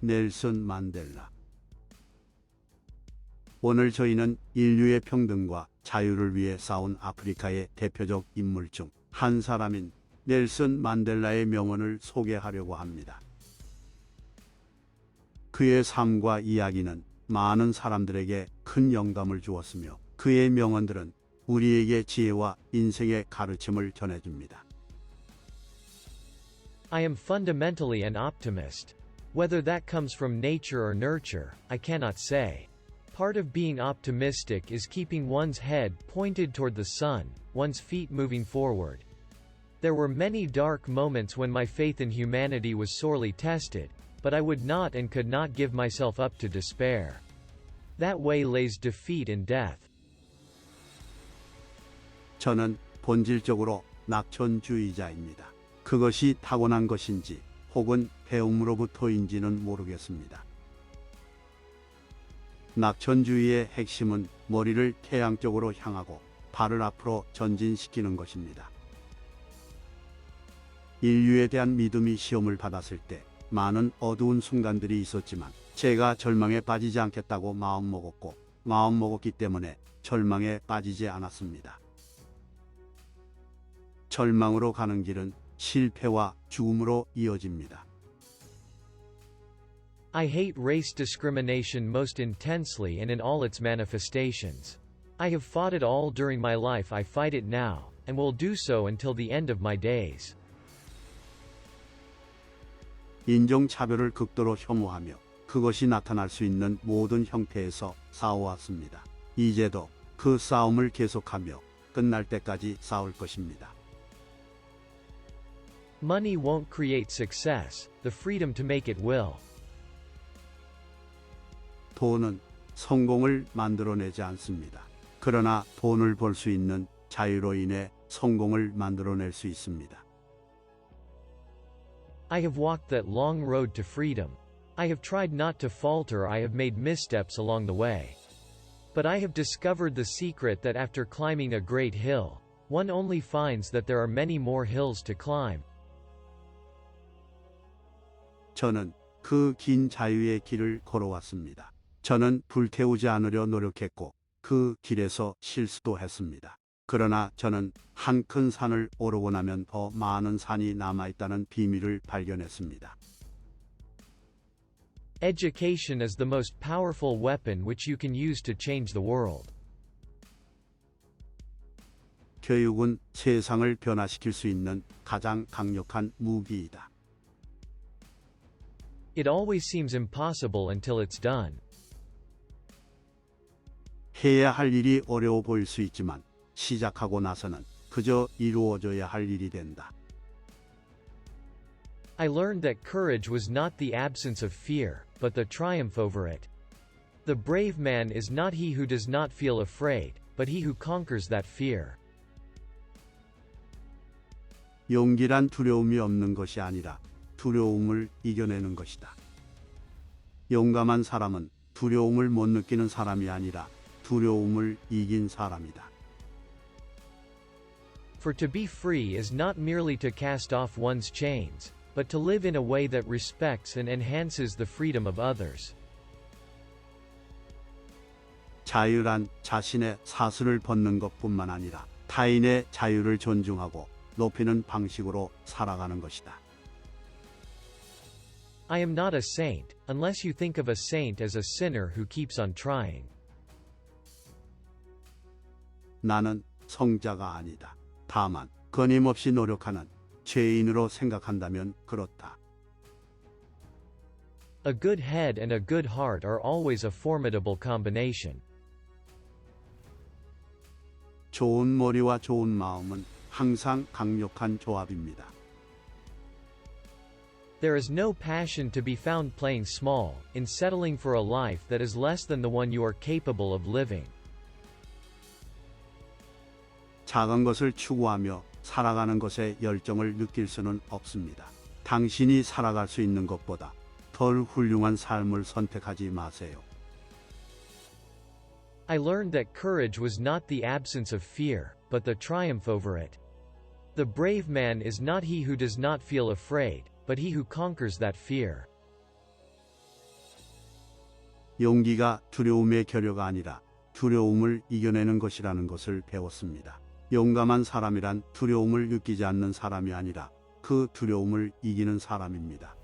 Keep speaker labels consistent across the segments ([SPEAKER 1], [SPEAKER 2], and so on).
[SPEAKER 1] 넬슨 만델라. 오늘 저희는 인류의 평등과 자유를 위해 싸운 아프리카의 대표적 인물 중 한 사람인 넬슨 만델라의 명언을 소개하려고 합니다. 그의 삶과 이야기는 많은 사람들에게 큰 영감을 주었으며 그의 명언들은 우리에게 지혜와 인생의 가르침을 전해줍니다.
[SPEAKER 2] I am fundamentally an optimist. Whether that comes from nature or nurture, I cannot say. Part of being optimistic is keeping one's head pointed toward the sun, one's feet moving forward. There were many dark moments when my faith in humanity was sorely tested, but I would not and could not give myself up to despair. That way lays defeat and death.
[SPEAKER 1] 저는 본질적으로 낙천주의자입니다. 그것이 타고난 것인지 혹은 배움으로부터인지는 모르겠습니다. 낙천주의의 핵심은 머리를 태양 쪽으로 향하고 발을 앞으로 전진시키는 것입니다. 인류에 대한 믿음이 시험을 받았을 때 많은 어두운 순간들이 있었지만 제가 절망에 빠지지 않겠다고 마음먹었기 때문에 절망에 빠지지 않았습니다. 절망으로 가는 길은 실패와 죽음으로 이어집니다.
[SPEAKER 2] I hate race discrimination most intensely and in all its manifestations. I have fought it all during my life. I fight it now, and will do so until the end of my days.
[SPEAKER 1] 인종차별을 극도로 혐오하며 그것이 나타날 수 있는 모든 형태에서 싸워왔습니다. 이제도 그 싸움을 계속하며 끝날 때까지 싸울 것입니다.
[SPEAKER 2] Money won't create success, the freedom to make it will.
[SPEAKER 1] 돈은 성공을 만들어내지 않습니다. 그러나 돈을 벌 수 있는 자유로 인해 성공을 만들어낼 수 있습니다.
[SPEAKER 2] I have walked that long road to freedom. I have tried not to falter. I have made missteps along the way. But I have discovered the secret that after climbing a great hill, one only finds that there are many more hills to climb.
[SPEAKER 1] 저는 그 긴 자유의 길을 걸어왔습니다. 저는 불태우지 않으려 노력했고 그 길에서 실수도 했습니다. 그러나 저는 한 큰 산을 오르고 나면 더 많은 산이 남아있다는 비밀을 발견했습니다.
[SPEAKER 2] Education is the most powerful weapon which you can use to change the world.
[SPEAKER 1] 교육은 세상을 변화시킬 수 있는 가장 강력한 무기이다.
[SPEAKER 2] It always seems impossible until it's done.
[SPEAKER 1] 해야 할 일이 어려워 보일 수 있지만 시작하고 나서는 그저 이루어져야 할 일이 된다.
[SPEAKER 2] I learned that courage was not the absence of fear, but the triumph over it. The brave man is not he who does not feel afraid, but he who conquers that fear.
[SPEAKER 1] 용기란 두려움이 없는 것이 아니라 두려움을 이겨내는 것이다. 용감한 사람은 두려움을 못 느끼는 사람이 아니라 두려움을 이긴 사람이다.
[SPEAKER 2] For to be free is not merely to cast off one's chains, but to live in a way that respects and enhances the freedom of others.
[SPEAKER 1] 자유란 자신의 사슬을 벗는 것뿐만 아니라 타인의 자유를 존중하고 높이는 방식으로 살아가는 것이다.
[SPEAKER 2] I am not a saint, unless you think of a saint as a sinner who keeps on trying.
[SPEAKER 1] 나는 성자가 아니다. 다만 끊임없이 노력하는 죄인으로 생각한다면 그렇다.
[SPEAKER 2] A good head and a good heart are always a formidable combination.
[SPEAKER 1] 좋은 머리와 좋은 마음은 항상 강력한 조합입니다.
[SPEAKER 2] There is no passion to be found playing small, in settling for a life that is less than the one you are capable of living.
[SPEAKER 1] 작은 것을 추구하며 살아가는 것에 열정을 느낄 수는 없습니다. 당신이 살아갈 수 있는 것보다 덜 훌륭한 삶을 선택하지 마세요.
[SPEAKER 2] I learned that courage was not the absence of fear, but the triumph over it. The brave man is not he who does not feel afraid, but he who conquers that fear.
[SPEAKER 1] 용기가 두려움의 결여가 아니라 두려움을 이겨내는 것이라는 것을 배웠습니다. 용감한 사람이란 두려움을 느끼지 않는 사람이 아니라 그 두려움을 이기는 사람입니다.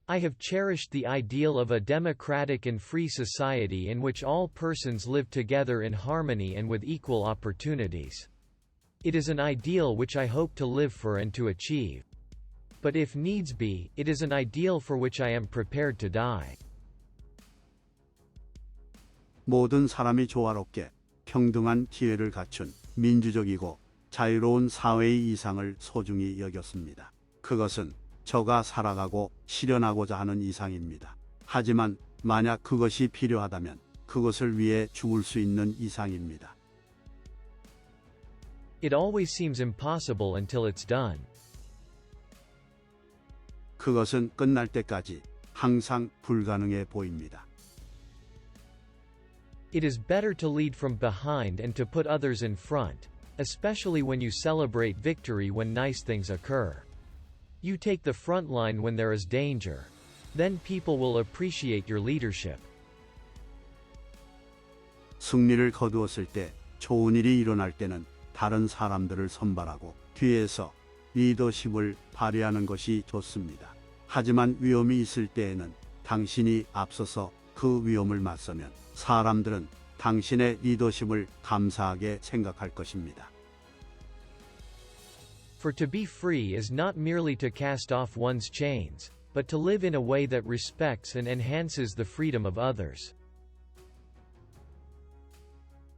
[SPEAKER 2] I have cherished the ideal of a democratic and free society in which all persons live together in harmony and with equal opportunities. It is an ideal which I hope to live for and to achieve. But if needs be, it is an ideal for which I am prepared to die.
[SPEAKER 1] 모든 사람이 조화롭게 평등한 기회를 갖춘 민주적이고 자유로운 사회의 이상을 소중히 여겼습니다. 그것은 저가 살아가고 실현하고자 하는 이상입니다. 하지만 만약 그것이 필요하다면 그것을 위해 죽을 수 있는 이상입니다.
[SPEAKER 2] It always seems impossible until it's done.
[SPEAKER 1] 그것은 끝날 때까지 항상 불가능해 보입니다.
[SPEAKER 2] It is better to lead from behind and to put others in front, especially when you celebrate victory when nice things occur. You take the front line when there is danger. Then people will appreciate your leadership.
[SPEAKER 1] 승리를 거두었을 때, 좋은 일이 일어날 때는 다른 사람들을 선발하고 뒤에서 리더십을 발휘하는 것이 좋습니다. 하지만 위험이 있을 때에는 당신이 앞서서 그 위험을 맞서면 사람들은 당신의 리더십을 감사하게 생각할 것입니다.
[SPEAKER 2] For to be free is not merely to cast off one's chains, but to live in a way that respects and enhances the freedom of others.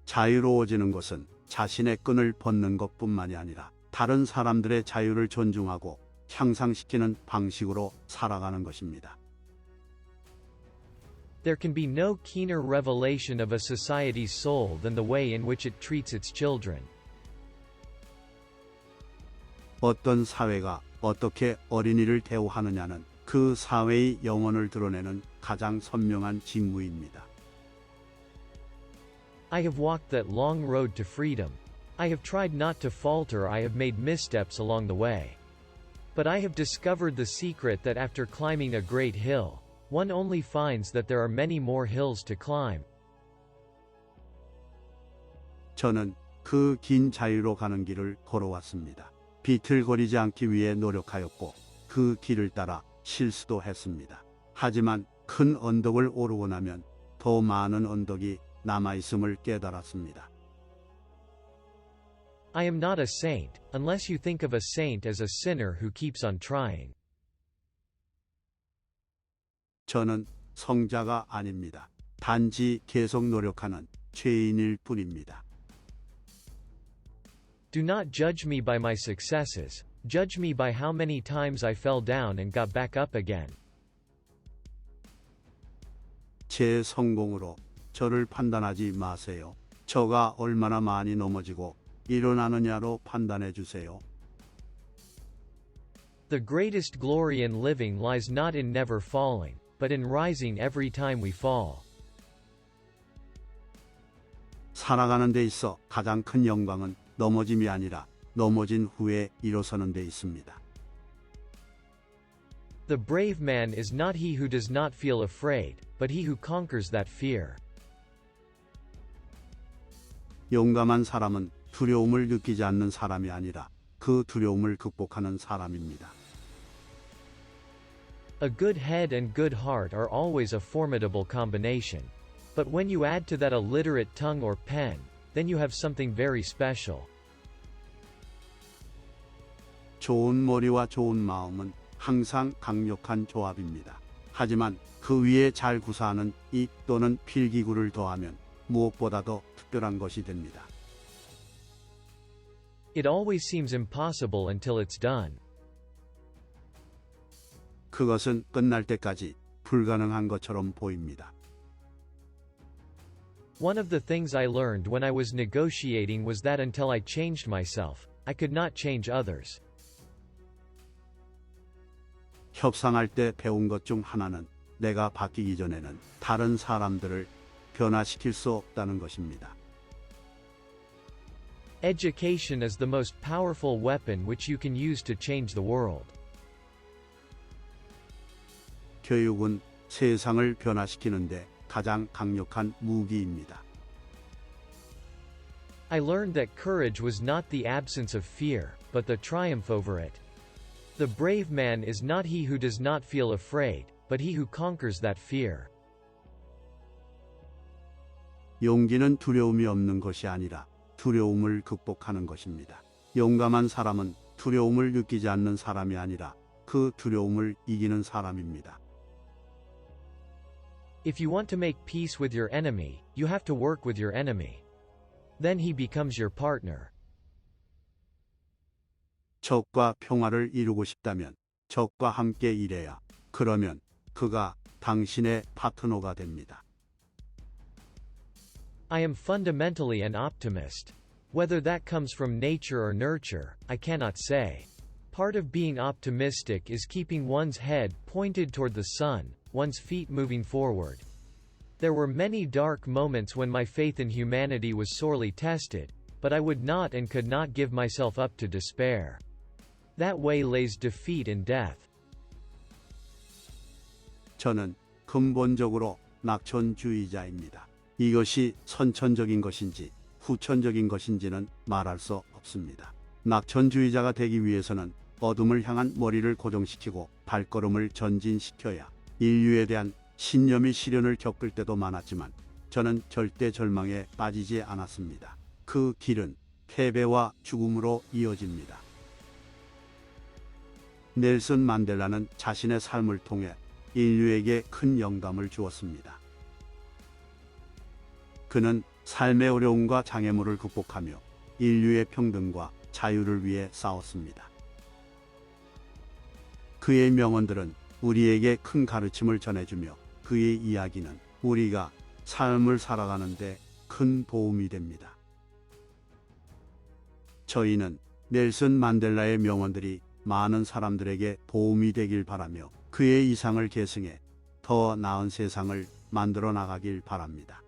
[SPEAKER 1] 자유로워지는 것은 자신의 끈을 벗는 것뿐만이 아니라 다른 사람들의 자유를 존중하고 향상시키는 방식으로 살아가는 것입니다.
[SPEAKER 2] There can be no keener revelation of a society's soul than the way in which it treats its children.
[SPEAKER 1] 어떤 사회가 어떻게 어린이를 대우하느냐는 그 사회의 영혼을 드러내는 가장 선명한 징후입니다.
[SPEAKER 2] I have walked that long road to freedom. I have tried not to falter. I have made missteps along the way. But I have discovered the secret that after climbing a great hill, one only finds that there are many more hills to climb.
[SPEAKER 1] 저는 그 긴 자유로 가는 길을 걸어왔습니다. 비틀거리지 않기 위해 노력하였고 그 길을 따라 실수도 했습니다. 하지만 큰 언덕을 오르고 나면 더 많은 언덕이 남아있음을 깨달았습니다.
[SPEAKER 2] I am not a saint, unless you think of a saint as a sinner who keeps on trying.
[SPEAKER 1] 저는 성자가 아닙니다. 단지 계속 노력하는 죄인일 뿐입니다.
[SPEAKER 2] Do not judge me by my successes, judge me by how many times I fell down and got back up again.
[SPEAKER 1] 제 성공으로 저를 판단하지 마세요. 저가 얼마나 많이 넘어지고 일어나느냐로 판단해 주세요.
[SPEAKER 2] The greatest glory in living lies not in never falling, but in rising every time we fall.
[SPEAKER 1] 살아가는 데 있어 가장 큰 영광은 넘어짐이 아니라 넘어진 후에 일어서는 데 있습니다.
[SPEAKER 2] The brave man is not he who does not feel afraid, but he who conquers that fear.
[SPEAKER 1] 용감한 사람은 두려움을 느끼지 않는 사람이 아니라 그 두려움을 극복하는 사람입니다.
[SPEAKER 2] A good head and good heart are always a formidable combination. But when you add to that a literate tongue or pen, then you have something very special.
[SPEAKER 1] 좋은 머리와 좋은 마음은 항상 강력한 조합입니다. 하지만 그 위에 잘 구사하는 입 또는 필기구를 더하면 무엇보다도 특별한 것이 됩니다.
[SPEAKER 2] It always seems impossible until it's done.
[SPEAKER 1] 그것은 끝날 때까지 불가능한 것처럼 보입니다.
[SPEAKER 2] One of the things I learned when I was negotiating was that until I changed myself, I could not change others.
[SPEAKER 1] 협상할 때 배운 것 중 하나는 내가 바뀌기 전에는 다른 사람들을 변화시킬 수 없다는 것입니다.
[SPEAKER 2] Education is the most powerful weapon which you can use to change the world.
[SPEAKER 1] 교육은 세상을 변화시키는데 가장 강력한 무기입니다.
[SPEAKER 2] I learned that courage was not the absence of fear, but the triumph over it. The brave man is not he who does not feel afraid, but he who conquers that fear.
[SPEAKER 1] 용기는 두려움이 없는 것이 아니라 두려움을 극복하는 것입니다. 용감한 사람은 두려움을 느끼지 않는 사람이 아니라 그 두려움을 이기는 사람입니다.
[SPEAKER 2] If you want to make peace with your enemy, you have to work with your enemy. Then he becomes your partner.
[SPEAKER 1] 적과 평화를 이루고 싶다면 적과 함께 일해야 그러면 그가 당신의 파트너가 됩니다.
[SPEAKER 2] I am fundamentally an optimist. Whether that comes from nature or nurture, I cannot say. Part of being optimistic is keeping one's head pointed toward the sun, one's feet moving forward. There were many dark moments when my faith in humanity was sorely tested, but I would not and could not give myself up to despair. That way lays defeat and death.
[SPEAKER 1] 저는 근본적으로 낙천주의자입니다. 이것이 선천적인 것인지 후천적인 것인지는 말할 수 없습니다. 낙천주의자가 되기 위해서는 어둠을 향한 머리를 고정시키고 발걸음을 전진시켜야 인류에 대한 신념이 시련을 겪을 때도 많았지만 저는 절대 절망에 빠지지 않았습니다. 그 길은 패배와 죽음으로 이어집니다. 넬슨 만델라는 자신의 삶을 통해 인류에게 큰 영감을 주었습니다. 그는 삶의 어려움과 장애물을 극복하며 인류의 평등과 자유를 위해 싸웠습니다. 그의 명언들은 우리에게 큰 가르침을 전해주며 그의 이야기는 우리가 삶을 살아가는데 큰 도움이 됩니다. 저희는 넬슨 만델라의 명언들이 많은 사람들에게 도움이 되길 바라며 그의 이상을 계승해 더 나은 세상을 만들어 나가길 바랍니다.